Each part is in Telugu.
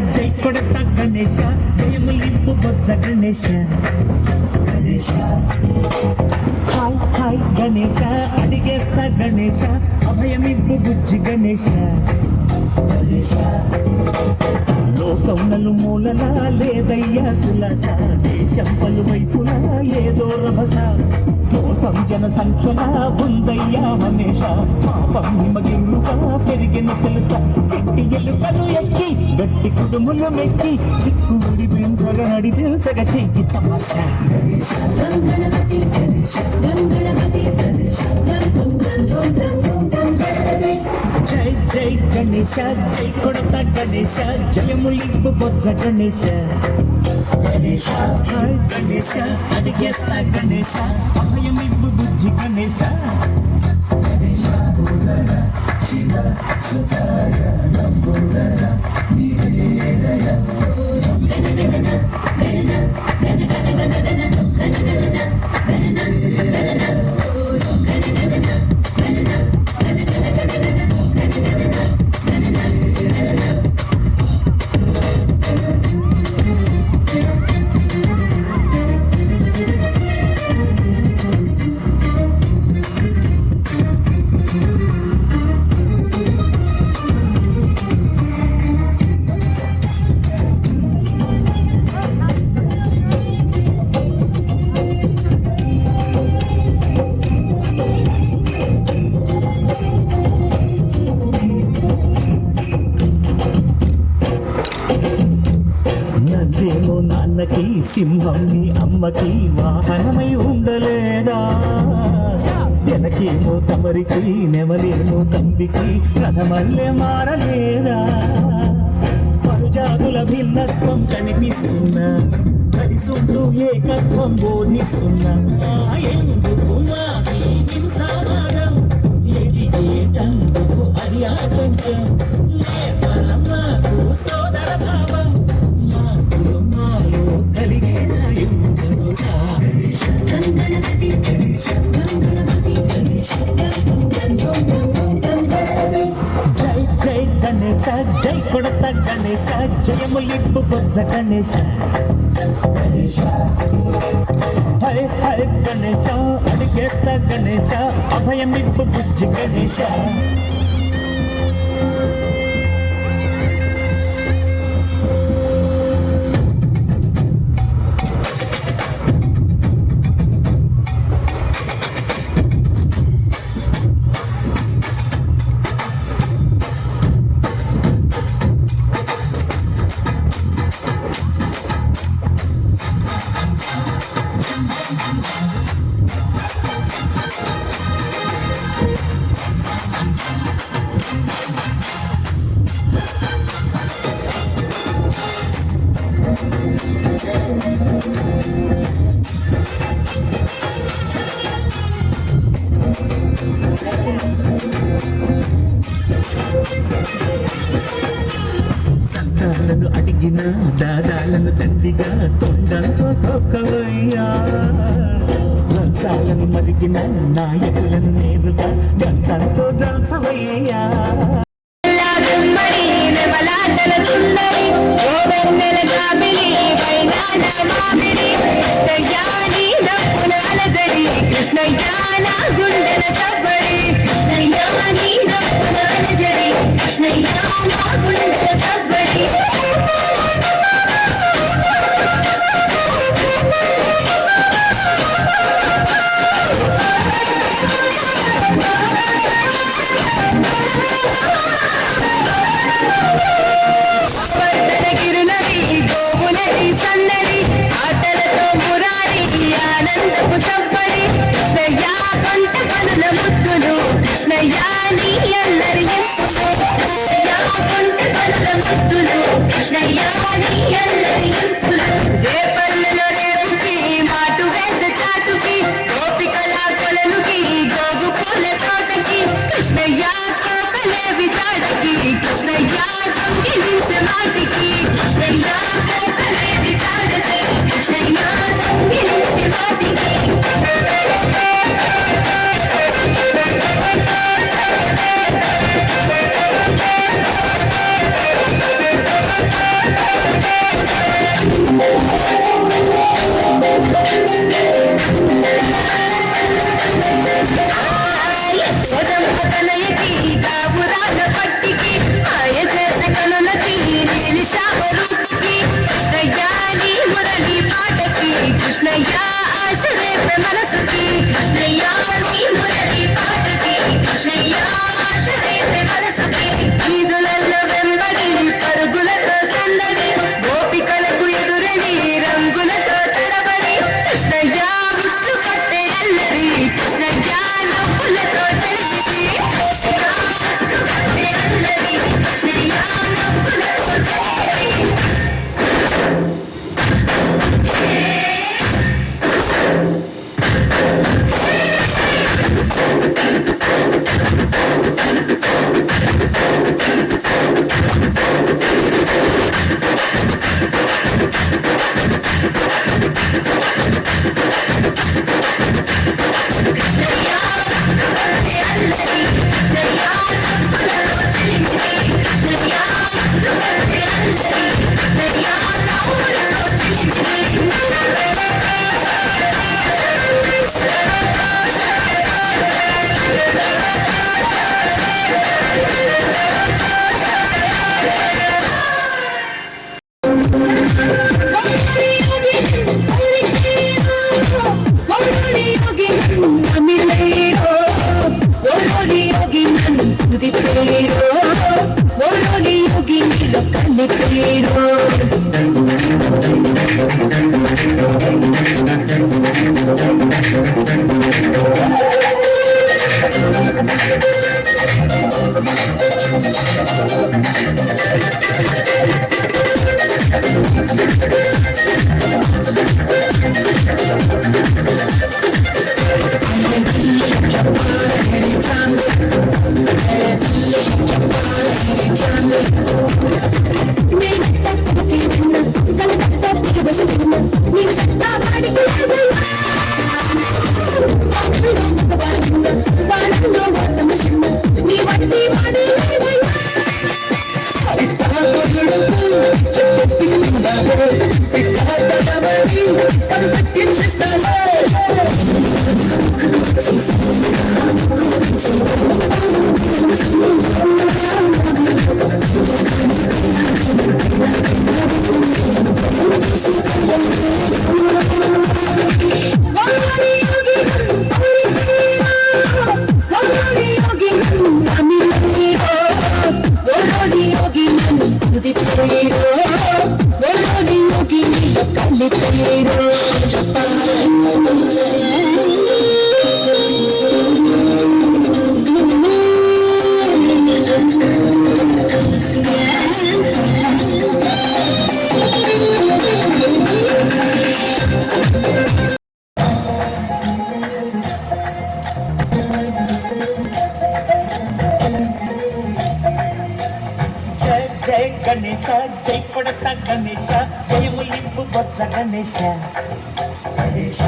జై కొడతా గణేశ జయములింపు బొజ్జ గణేశ హాయ్ హాయ్ గణేశ అడిగేస్తా గణేశ అభయమిప్పు బుజ్జి గణేశ లోకం నలుమూలలా లేదయ్యా కులాస దేశం పలువైపులా ఏదో రభస మోసం జన సంఖ్యలా ఉందయ్యా హమేష పాపం హిమగిరుగా పెరిగిన తెలుసా చెట్టి ఎలుకలు ఎక్కి గట్టి కుడుములు మెక్కి చిక్కుడి బింజగ నడి పిల్చగ చెయ్యి తమాషా జై జై గణేశ జై కొడతా గణేశ జయములింపు బొజ్జ గణేశ హాయ్ గణేశ అడిగేస్తా గణేశ అభయమిప్పు బుజ్జి గణేశ శివ సుతాయ నంబుదర నివేదయ నందేమో నాన్నకి సింహం నీ అమ్మకి వాహనమై ఉండలేదా వెనకేమో తమరికి నెమలేమో తంబికి రథమల్లే మారలేదా పరుజాతుల భిన్నత్వం కనిపిస్తున్నా కలిసుంటూ ఏకత్వం బోధిస్తున్నా ఎందుకు మాకి హింసావాదం ఎదిగేటందుకు అది ఆటంకం నేపరం మాకు సోదర భావం జై జై గణేశ జై కొడతా గణేశ జయములింపు బొజ్జ గణేశ హరే హరే గణేశ అడిగేస్తా గణేశ అభయమిప్పు బుజ్జి గణేశ సంతాలను అడిగిన దాదాలను దండిగా తొండంతో తొక్కవయ్యా లంచాలను మరిగిన నాయకులను నేరుగా గంటంతో దంచవయ్యా Oh, జయ గణేశ జై కొడత గణేశ జయములింపు బొత్స గణేశ గణేశ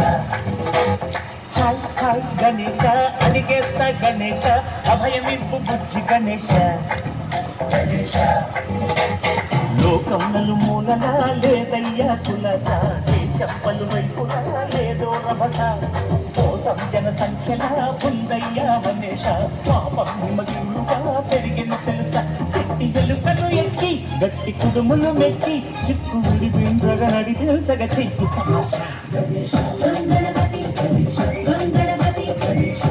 హాయ్ హాయ్ గణేశ అడిగేస్తా గణేశ అభయమింపు బుజ్జి గణేశ గణేశ లోకం నలుమూలన లేదయ్యా కులస దేశం పలువైపున లేదో రభస కోసం జన సంఖ్యల ఉందయ్యా వనేశ పాపం హిమగిరుగా పెరిగిన తెలుసా చెట్టి వెలుకను ఎక్కి గట్టి కుడుములు మెక్కి చిక్కు విడిపించగా నడి తెలుసగ చెయ్యి తమాష గణేశ గణపతి గణేశ గణపతి గణేశ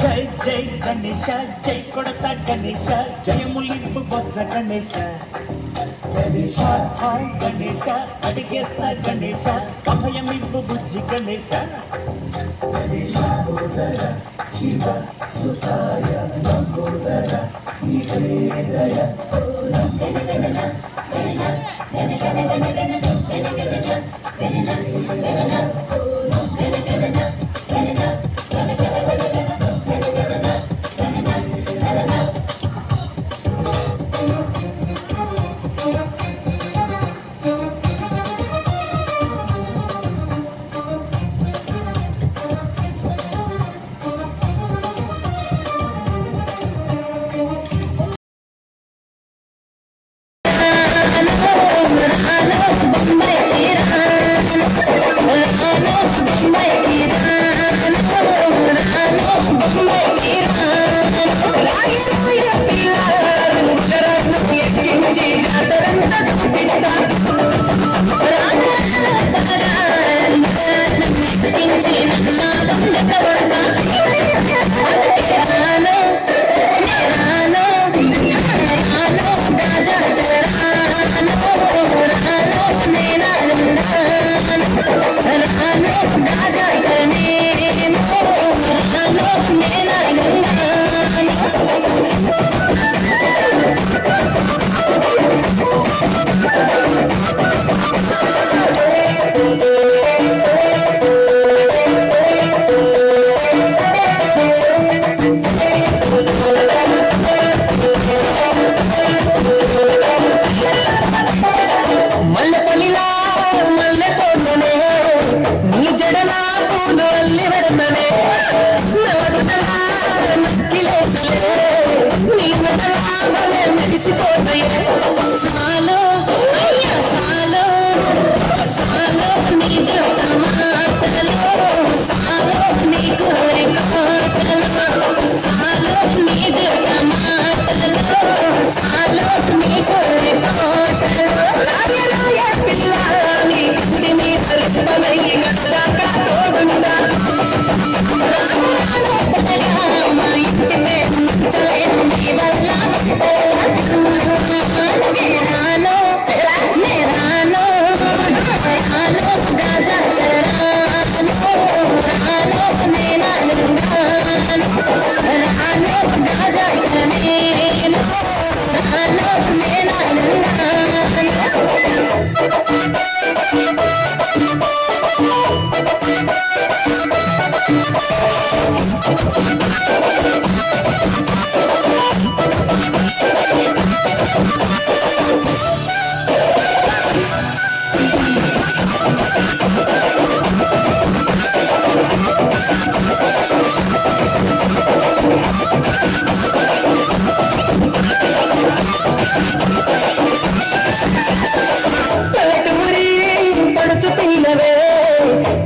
జై జై గణేశ జై కొడత గణేశ జయములింపు బొజ్జ గణేశ గణేశ హాయ్ గణేశ అడిగేస్తా గణేశ అభయమింపు బుజ్జి గణేశ గణేశ శివ సుతాయ నంబోదర నివేదయ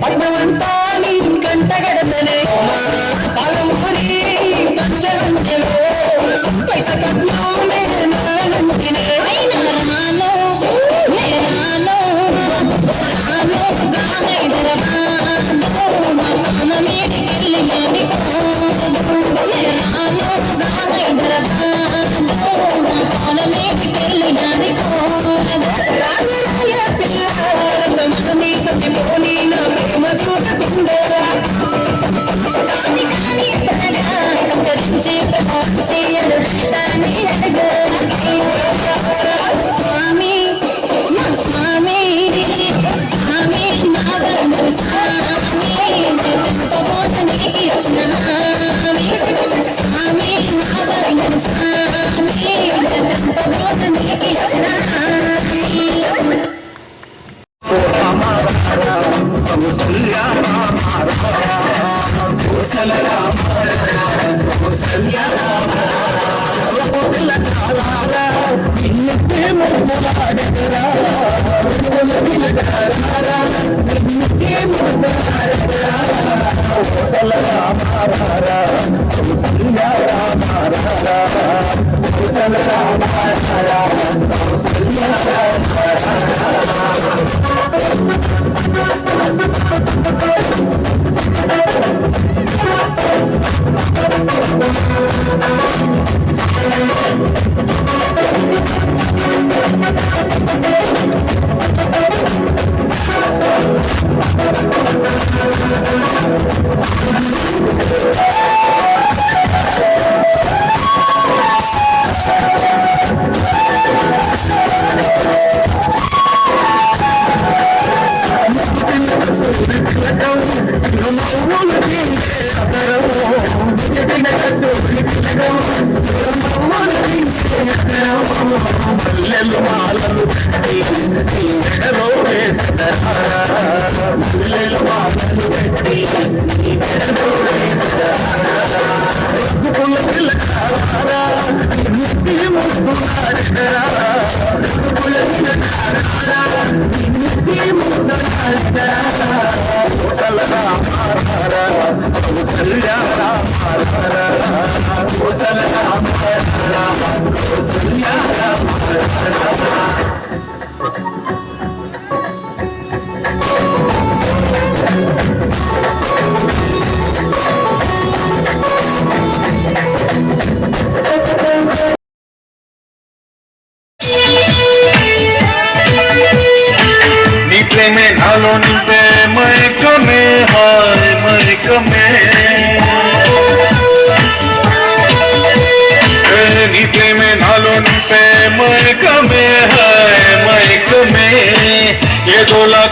పట్టమంతా నీ కంట గడతనే పాలమూరి పంచగంటలో పైస కట్లోనే నల్లంటినే రాను రాను రాను గాన మీదికెళ్ళి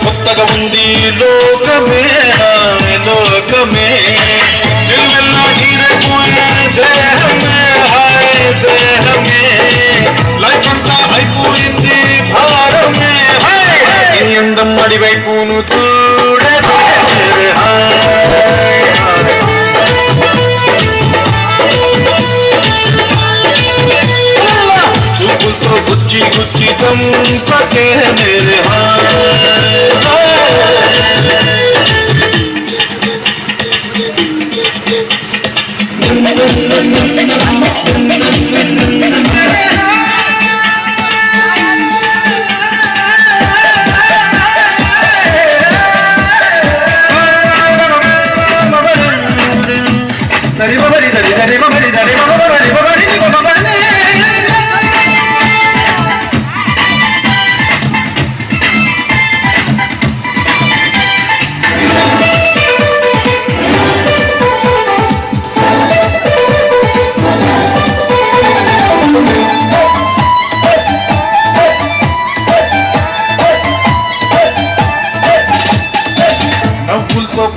కొత్తగా ఉంది లోకమే లోకమే దిల్వెల్లా హీరపోయే దేహమే హాయ్ దేహమే లైఫ్ అంతా అయిపోయింది భారమే హాయ్ నీ అందం అడివైపును చూడే చూపులతో గుచ్చి గుచ్చి చంపకే మేరే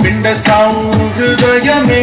పిండస్తావు హృదయమే